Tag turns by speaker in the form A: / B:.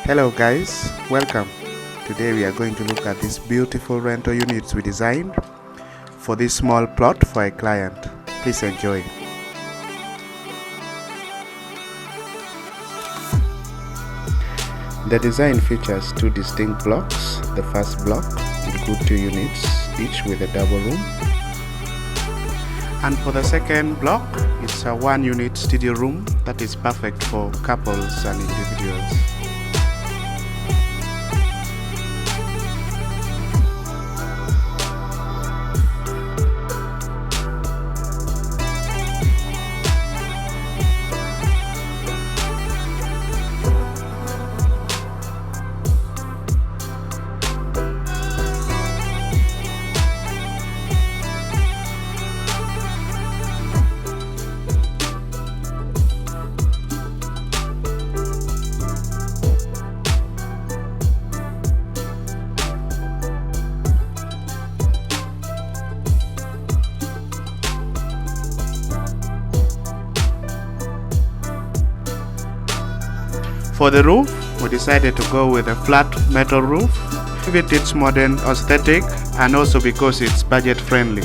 A: Hello guys, welcome. Today we are going to look at these beautiful rental units we designed for this small plot for a client. Please enjoy. The design features two distinct blocks. The first block includes 2 units, each with a double room. And for the second block, it's a 1-unit studio room that is perfect for couples and individuals. For the roof, we decided to go with a flat metal roof. Give it its modern aesthetic and also because it's budget friendly.